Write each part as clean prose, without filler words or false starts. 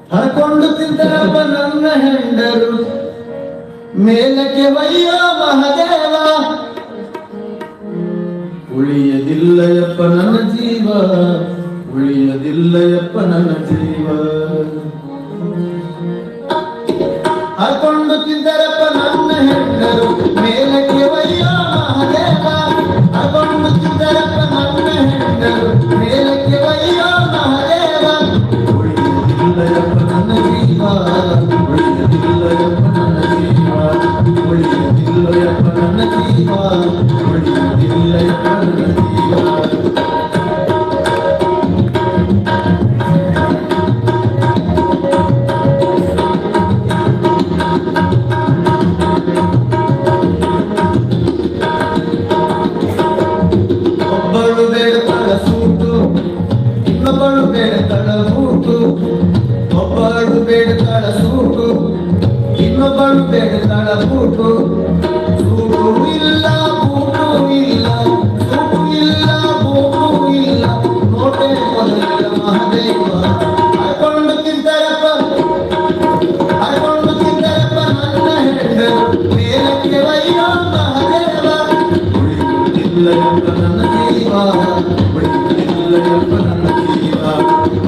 ಹರ್ಕೊಂಡು ತಿಂತರಪ್ಪ ನನ್ನ ಹೆಂಡರು ಮೇಲಕ್ಕೆ ವಯ್ಯ ಮಹದೇವ ಉಳಿಯದಿಲ್ಲಯಪ್ಪ ನನ್ನ ಜೀವ ಉಳಿಯದಿಲ್ಲಯಪ್ಪ ನನ್ನ ಜೀವ ಹರ್ಕೊಂಡು ತಿಂತರಪ್ಪ ನನ್ನ ಹೆಂಡರು ಮೇಲಕ್ಕೆ ವಯ್ಯ ಮಹದೇವ ಹರ್ಕೊಂಡು ತಿಂತರಪ್ಪ ನನ್ನ ಹೆಂಡರು ಮೇಲಕ್ಕೆ ವಯ್ಯ ಮಹದೇವ ಉಳಿಯದಿಲ್ಲಯಪ್ಪ ನನ್ನ ಜೀವ ಉಳಿಯದಿಲ್ಲಯಪ್ಪ ನನ್ನ ಜೀವ ಉಳಿಯದಿಲ್ಲಯಪ್ಪ ನನ್ನ ಜೀವ ಉಳಿಯದಿಲ್ಲಯಪ್ಪ ನನ್ನ ಜೀವ ಒಬ್ಬಳು ಬೇಡತಳ ಸೂಟು ಇನ್ನೊಬ್ಬಳು ಬೇಡತಳ ಬೂಟು ಒಬ್ಬಳು ಬೇಡತಳ ಸೂಟು ಇನ್ನೊಬ್ಬಳು ಬೇಡತಳ ಬೂಟು ಸೂಟು ಇಲ್ಲ ಬೂಟು ಇಲ್ಲ ಸೂಟು ಇಲ್ಲ ಬೂಟು ಇಲ್ಲ ನೋಟೆ ಮೊದಲ ಮಹದೇವ ಹರ್ಕೊಂಡು ತಿಂತಾರಪ್ಪ ನನ್ನ ಹೆಂಡರು ಮೇಲಕ್ಕೆ ವಯ್ಯ ಮಹದೇವ ಉಳಿಯುವುದಿಲ್ಲಯಪ್ಪ ನನ್ನ ಜೀವ ಉಳಿಯುವುದಿಲ್ಲಯಪ್ಪ ನನ್ನ ಜೀವ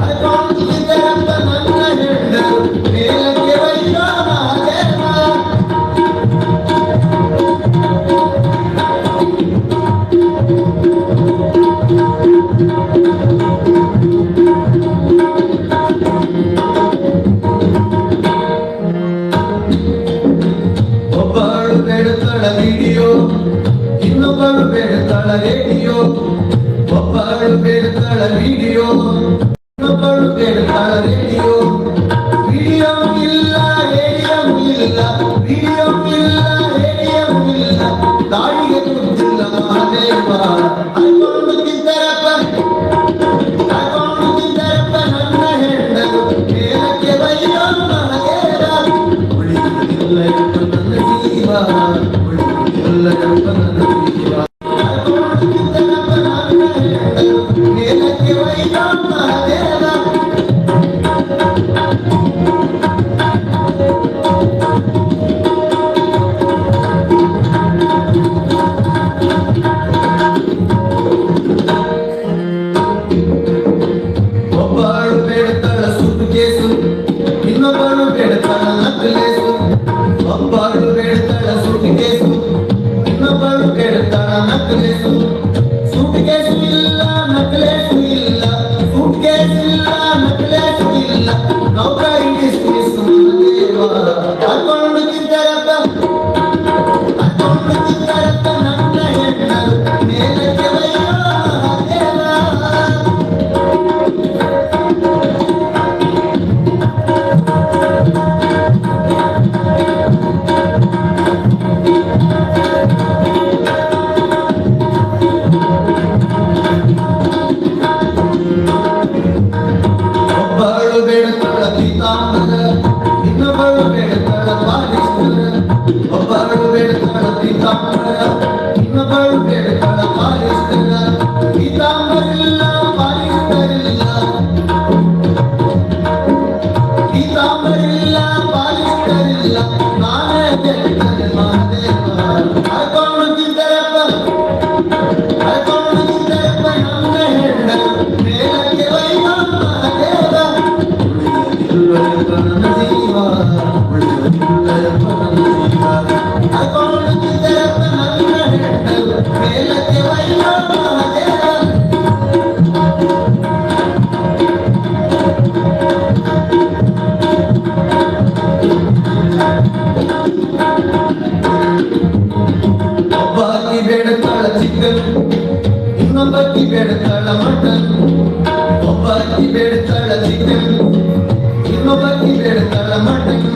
ಹರ್ಕೊಂಡು ತಿಂತಾರಪ್ಪ ನನ್ನ ಹೆಂಡರು ಮೇಲಕ್ಕೆ ವಯ್ಯ ಮಹದೇವ ಒಬ್ಬಳು ಬೇಡತಳ ವಿಡಿಯೋ ಇನ್ನೊಬ್ಬಳು ಬೇಡತಳ ರೇಡಿಯೋ ಒಬ್ಬಳು ಬೇಡತಳ ವಿಡಿಯೋ ಇನ್ನೊಬ್ಬಳು ಬೇಡತಳ ರೇಡಿಯೋ ವಿಡಿಯೋ ಇಲ್ಲ ರೇಡಿಯೋ ಇಲ್ಲ ವಿಡಿಯೋ ಇಲ್ಲ ರೇಡಿಯೋ ಇಲ್ಲ ದಾಳಿಗೆ ಕುಂತಿಲ್ಲ ಮಹದೇವ ಹರ್ಕೊಂಡು ತಿಂತಾರಪ್ಪ ನನ್ನ ಹೆಂಡರು ಮೇಲಕ್ಕೆ ವಯ್ಯ ಮಹದೇವ ಉಳಿಯುವುದಿಲ್ಲಯಪ್ಪ ನನ್ನ ಜೀವ ಉಳಿಯುವುದಿಲ್ಲಯಪ್ಪ ನನ್ನ ಜೀವ ಹರ್ಕೊಂಡು ತಿಂತಾರಪ್ಪ ನನ್ನ ಹೆಂಡರು ಮೇಲಕ್ಕೆ ವಯ್ಯ ಮಹದೇವ ಒಬ್ಬಳು ಬೇಡತಳ ಸುಟ್ಕೇಸು ಇನ್ನೊಬ್ಬಳು ಬೇಡತಳ ನಕ್ಲೇಸು ಒಬ್ಬಳು ಬೇಡತಳ ಸುಟ್ಕೇಸು ಇನ್ನೊಬ್ಬಳು ಬೇಡತಳ ನಕ್ಲೇಸು ಸುಟ್ಕೇಸು ಇಲ್ಲ ನಕ್ಲೇಸು ಇಲ್ಲ ಸುಟ್ಕೇಸು ಇಲ್ಲ ನಕ್ಲೇಸು ಇಲ್ಲ ನೌಕರಿ ಡಿಸ್ಮಿಸ್ ಮಹದೇವ ಹರ್ಕೊಂಡು ತಿಂತಾರಪ್ಪ ನನ್ನ ಹೆಂಡರು ಮೇಲಕ್ಕೆ ವಯ್ಯ ಮಹದೇವ ಒಬ್ಬಳು ಬೇಡತಳ ಪೀತಾಂಬರ ಇನ್ನೊಬ್ಬಳು ಬೇಡತಳ ಪಾಲಿಸ್ತರ ಒಬ್ಬಳು ಬೇಡತಳ ಪೀತಾಂಬರ ಇನ್ನೊಬ್ಬಳು ಬೇಡತಳ ಪಾಲಿಸ್ತರ ಪೀತಾಂಬರಿಲ್ಲ ಪಾಲಿಸ್ತರಿಲ್ಲ ಪೀತಾಂಬರಿಲ್ಲ ಪಾಲಿಸ್ತರಿಲ್ಲ ನಾನೇ ಬೇಡತಲೆ ಮಹದೇವ ಹರ್ಕೊಂಡು ತಿಂತಾರಪ್ಪ ನನ್ನ ಹೆಂಡರು ಮೇಲಕ್ಕೆ ವಯ್ಯ ಮಹದೇವ ಉಳಿಯುವುದಿಲ್ಲಯಪ್ಪ ನನ್ನ ಜೀವ ಉಳಿಯುವುದಿಲ್ಲಯಪ್ಪ ನನ್ನ ಜೀವ ಹರ್ಕೊಂಡು ತಿಂತಾರಪ್ಪ ನನ್ನ ಹೆಂಡರು ಮೇಲಕ್ಕೆ ವಯ್ಯ ಮಹದೇವ ಒಬ್ಬಾಕಿ ಬೇಡತಳ ಚಿಕನ್ ಇನ್ನೊಬ್ಬಾಕಿ ಬೇಡತಳ ಮಟನ್ ಒಬ್ಬಾಕಿ ಬೇಡತಳ ಚಿಕನ್ ಇನ್ನೊಬ್ಬಾಕಿ ಬೇಡತಳ ಮಟನ್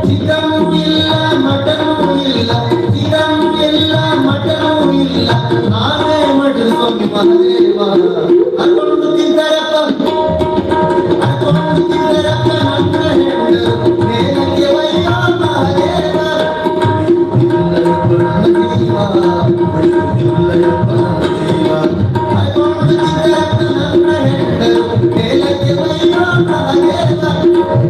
ಚಿಕನ್ ಇಲ್ಲ ಮಟನ್ ಇಲ್ಲ ಚಿಕನ್ ಇಲ್ಲ ಮಟನ್ ಇಲ್ಲ ನಾನೇ ಮಟನ್ ಸ್ವಾಮಿ ಮಹದೇವ ಹರ್ಕೊಂಡು ತಿಂತಾರಪ್ಪ ನನ್ನ ಹೆಂಡರು ಮೇಲಕ್ಕೆ ವಯ್ಯ ಮಹದೇವ ಉಳಿಯುವುದಿಲ್ಲಯಪ್ಪ ನನ್ನ ಜೀವ ಉಳಿಯುವುದಿಲ್ಲಯಪ್ಪ ನನ್ನ ಜೀವ ಹರ್ಕೊಂಡು ತಿಂತಾರಪ್ಪ ನನ್ನ ಹೆಂಡರು ಮೇಲಕ್ಕೆ ವಯ್ಯ ಮಹದೇವ ನಾಗೇನ